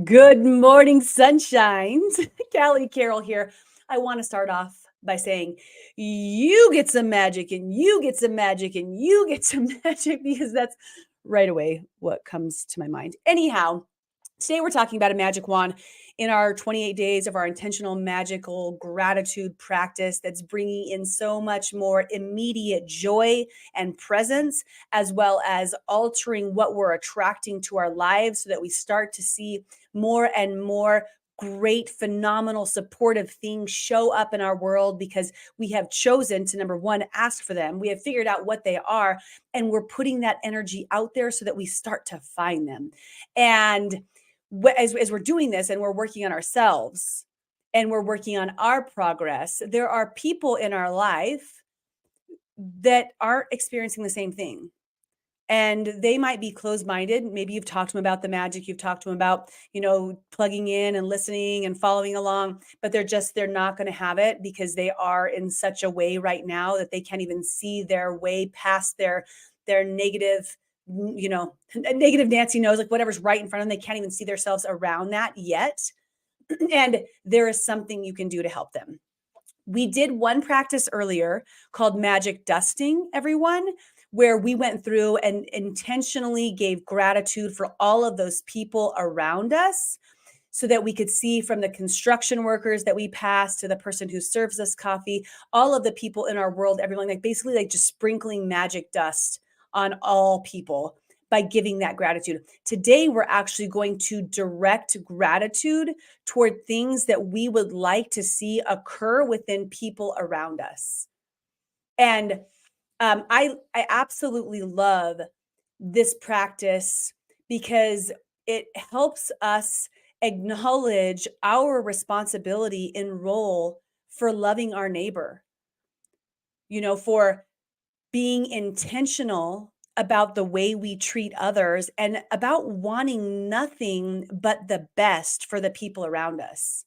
Good morning, sunshines. Callie Carroll here. I want to start off by saying, you get some magic, and you get some magic, and you get some magic, because that's right away what comes to my mind. Anyhow, today we're talking about a magic wand in our 28 days of our intentional magical gratitude practice that's bringing in so much more immediate joy and presence, as well as altering what we're attracting to our lives so that we start to see more and more great, phenomenal, supportive things show up in our world because we have chosen to, number one, ask for them. We have figured out what they are, and we're putting that energy out there so that we start to find them. And as we're doing this and we're working on ourselves and we're working on our progress, there are people in our life that aren't experiencing the same thing. And they might be closed-minded. Maybe you've talked to them about the magic. You've talked to them about, plugging in and listening and following along, but they're not going to have it because they are in such a way right now that they can't even see their way past their negative, negative Nancy knows, like whatever's right in front of them. They can't even see themselves around that yet. And there is something you can do to help them. We did one practice earlier called magic dusting, everyone, where we went through and intentionally gave gratitude for all of those people around us so that we could see, from the construction workers that we pass to the person who serves us coffee, all of the people in our world, everyone, like basically like just sprinkling magic dust on all people by giving that gratitude. Today, we're actually going to direct gratitude toward things that we would like to see occur within people around us. And I absolutely love this practice because it helps us acknowledge our responsibility and role for loving our neighbor, for being intentional about the way we treat others and about wanting nothing but the best for the people around us.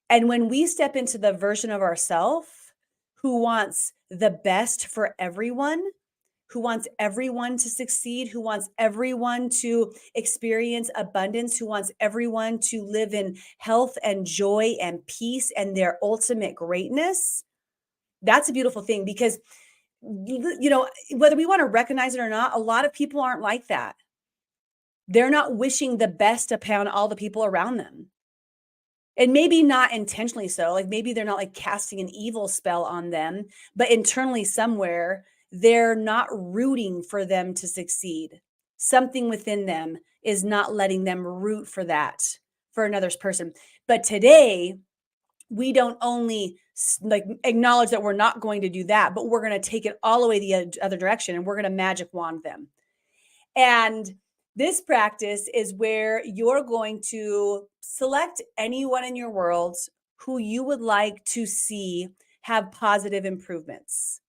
And when we step into the version of ourselves who wants the best for everyone, who wants everyone to succeed, who wants everyone to experience abundance, who wants everyone to live in health and joy and peace and their ultimate greatness, that's a beautiful thing because, whether we want to recognize it or not, a lot of people aren't like that. They're not wishing the best upon all the people around them. And maybe not intentionally so, like maybe they're not like casting an evil spell on them, but internally somewhere, they're not rooting for them to succeed. Something within them is not letting them root for that, for another person. But today, we don't only like acknowledge that we're not going to do that, but we're going to take it all the way the other direction, and we're going to magic wand them. And this practice is where you're going to select anyone in your world who you would like to see have positive improvements.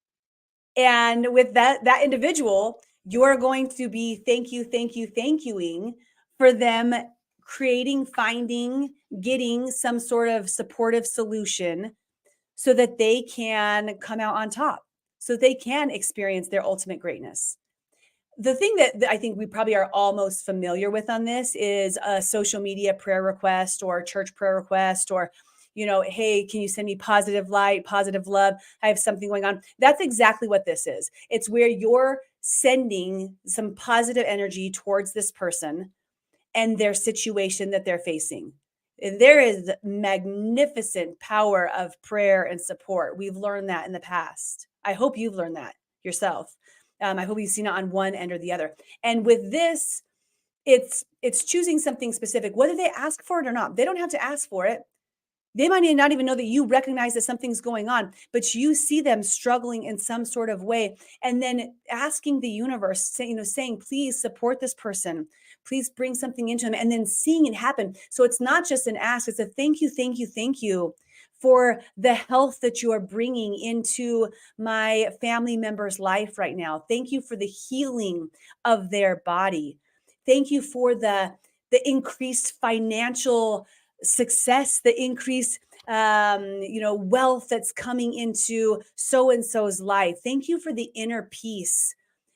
And with that individual, you're going to be thank youing for them creating, finding, getting some sort of supportive solution so that they can come out on top, so they can experience their ultimate greatness. The thing that I think we probably are all most familiar with on this is a social media prayer request or a church prayer request, or, hey, can you send me positive light, positive love? I have something going on. That's exactly what this is. It's where you're sending some positive energy towards this person and their situation that they're facing. There is magnificent power of prayer and support. We've learned that in the past. I hope you've learned that yourself. I hope you've seen it on one end or the other. And with this, it's choosing something specific, whether they ask for it or not. They don't have to ask for it. They might not even know that you recognize that something's going on, but you see them struggling in some sort of way. And then asking the universe, saying, please support this person. Please bring something into them, and then seeing it happen. So it's not just an ask, it's a thank you for the health that you are bringing into my family member's life right now. Thank you for the healing of their body. Thank you for the increased financial success, the increased wealth that's coming into so-and-so's life. Thank you for the inner peace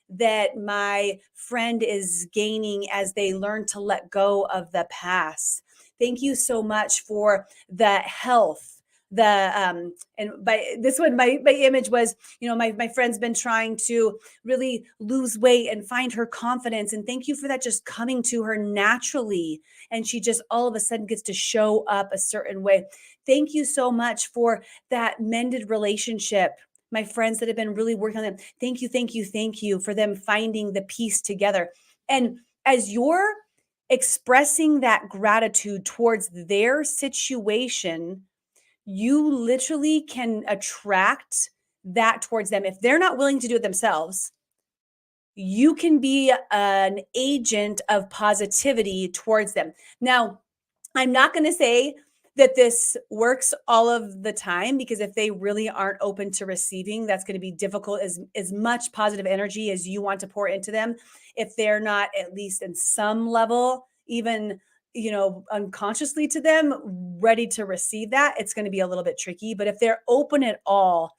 that my friend is gaining as they learn to let go of the past. Thank you so much for the health. The and by this one, my image was, my friend's been trying to really lose weight and find her confidence. And thank you for that just coming to her naturally. And she just all of a sudden gets to show up a certain way. Thank you so much for that mended relationship. My friends that have been really working on them. Thank you, thank you, thank you for them finding the peace together. And as you're expressing that gratitude towards their situation, you literally can attract that towards them. If they're not willing to do it themselves, you can be an agent of positivity towards them. Now, I'm not going to say that this works all of the time, because if they really aren't open to receiving, that's going to be difficult. As much positive energy as you want to pour into them, if they're not at least in some level, even unconsciously to them, ready to receive that, it's going to be a little bit tricky. But if they're open at all,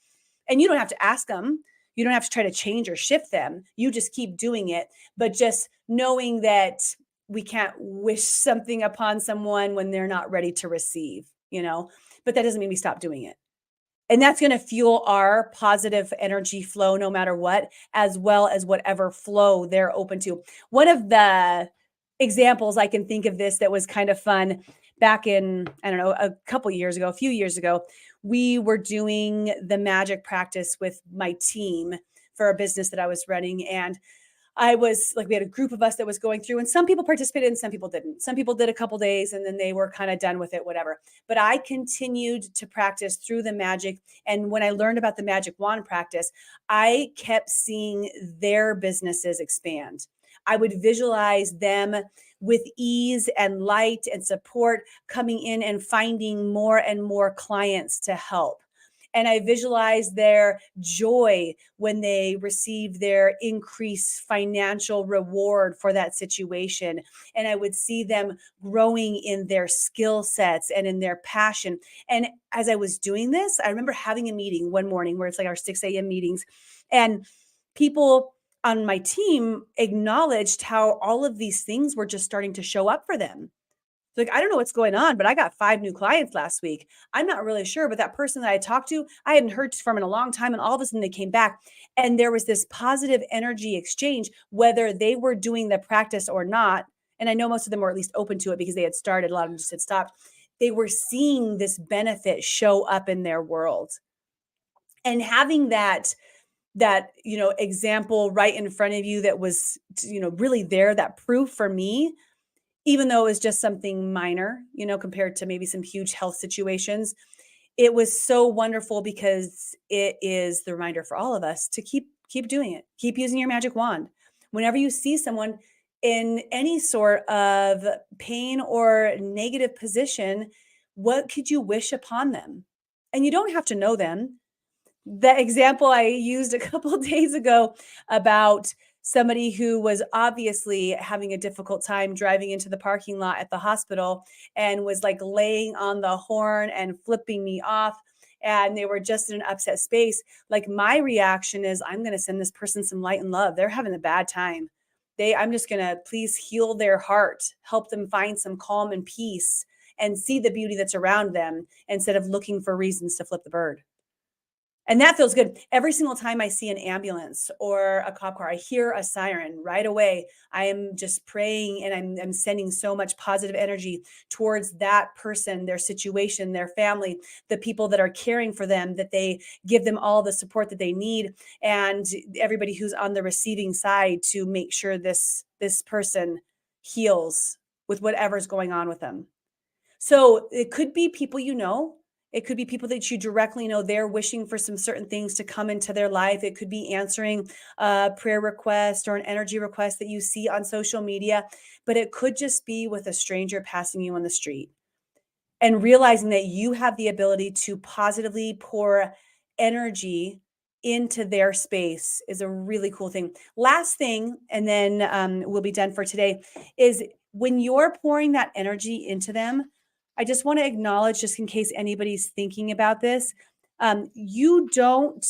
and you don't have to ask them, you don't have to try to change or shift them, you just keep doing it. But just knowing that we can't wish something upon someone when they're not ready to receive. But that doesn't mean we stop doing it. And that's going to fuel our positive energy flow no matter what, as well as whatever flow they're open to. One of the examples I can think of this that was kind of fun back in, I don't know, a few years ago, we were doing the magic practice with my team for a business that I was running. And I was like, we had a group of us that was going through, and some people participated and some people didn't. Some people did a couple days and then they were kind of done with it, whatever. But I continued to practice through the magic. And when I learned about the magic wand practice, I kept seeing their businesses expand. I would visualize them with ease and light and support coming in and finding more and more clients to help. And I visualize their joy when they receive their increased financial reward for that situation. And I would see them growing in their skill sets and in their passion. And as I was doing this, I remember having a meeting one morning where it's like our 6 a.m. meetings, and people on my team acknowledged how all of these things were just starting to show up for them. Like, I don't know what's going on, but I got 5 new clients last week. I'm not really sure, but that person that I talked to, I hadn't heard from in a long time. And all of a sudden they came back, and there was this positive energy exchange, whether they were doing the practice or not. And I know most of them were at least open to it because they had started. A lot of them just had stopped. They were seeing this benefit show up in their world. And having that example right in front of you that was, really there, that proof for me, even though it was just something minor, compared to maybe some huge health situations, it was so wonderful, because it is the reminder for all of us to keep doing it. Keep using your magic wand. Whenever you see someone in any sort of pain or negative position, what could you wish upon them? And you don't have to know them. The example I used a couple of days ago about somebody who was obviously having a difficult time driving into the parking lot at the hospital, and was like laying on the horn and flipping me off, and they were just in an upset space. Like, my reaction is, I'm going to send this person some light and love. They're having a bad time. I'm just going to please heal their heart, help them find some calm and peace, and see the beauty that's around them, instead of looking for reasons to flip the bird. And that feels good. Every single time I see an ambulance or a cop car, I hear a siren right away. I am just praying, and I'm sending so much positive energy towards that person, their situation, their family, the people that are caring for them, that they give them all the support that they need, and everybody who's on the receiving side, to make sure this person heals with whatever's going on with them. So it could be people it could be people that you directly know, they're wishing for some certain things to come into their life. It could be answering a prayer request or an energy request that you see on social media, but it could just be with a stranger passing you on the street, and realizing that you have the ability to positively pour energy into their space is a really cool thing. Last thing, and then we'll be done for today, is when you're pouring that energy into them, I just want to acknowledge, just in case anybody's thinking about this, you don't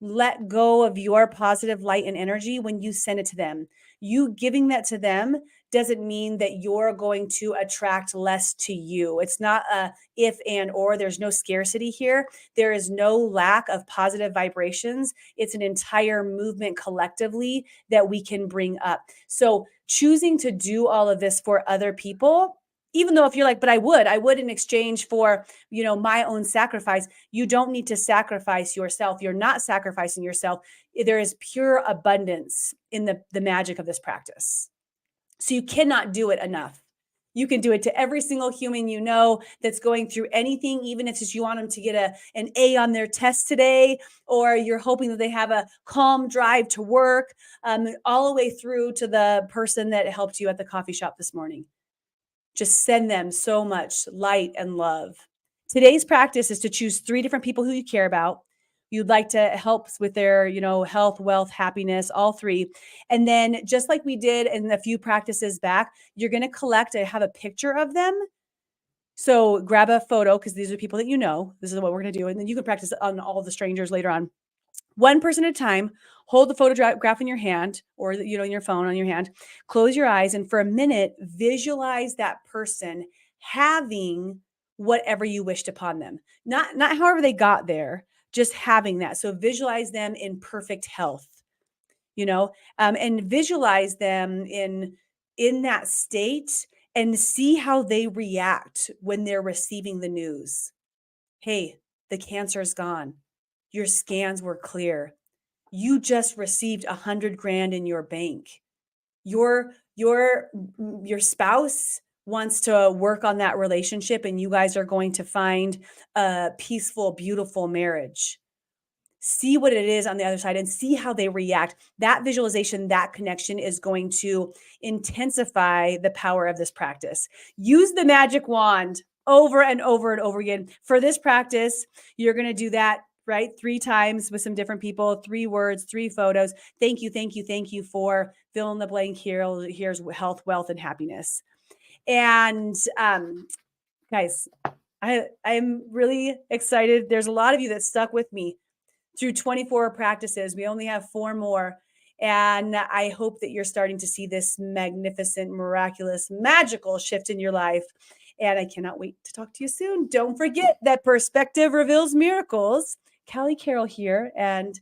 let go of your positive light and energy when you send it to them. You giving that to them doesn't mean that you're going to attract less to you. It's not a if and or. There's no scarcity here. There is no lack of positive vibrations. It's an entire movement collectively that we can bring up. So choosing to do all of this for other people, even though if you're like, but I would in exchange for, my own sacrifice. You don't need to sacrifice yourself. You're not sacrificing yourself. There is pure abundance in the magic of this practice. So you cannot do it enough. You can do it to every single human you know that's going through anything, even if it's just you want them to get an A on their test today, or you're hoping that they have a calm drive to work, all the way through to the person that helped you at the coffee shop this morning. Just send them so much light and love. Today's practice is to choose 3 different people who you care about. You'd like to help with their, health, wealth, happiness, all 3. And then just like we did in a few practices back, you're going to have a picture of them. So grab a photo because these are people that you know. This is what we're going to do. And then you can practice on all the strangers later on. One person at a time, hold the photograph in your hand or, in your phone on your hand, close your eyes. And for a minute, visualize that person having whatever you wished upon them. Not however they got there, just having that. So visualize them in perfect health, and visualize them in that state and see how they react when they're receiving the news. Hey, the cancer is gone. Your scans were clear. You just received 100 grand in your bank. Your spouse wants to work on that relationship and you guys are going to find a peaceful, beautiful marriage. See what it is on the other side and see how they react. That visualization, that connection is going to intensify the power of this practice. Use the magic wand over and over and over again. For this practice, you're going to do that, right? 3 times with some different people, 3 words, 3 photos. Thank you, thank you, thank you for fill in the blank here. Here's health, wealth, and happiness. And guys, I'm really excited. There's a lot of you that stuck with me through 24 practices. We only have 4 more. And I hope that you're starting to see this magnificent, miraculous, magical shift in your life. And I cannot wait to talk to you soon. Don't forget that perspective reveals miracles. Callie Carroll here. And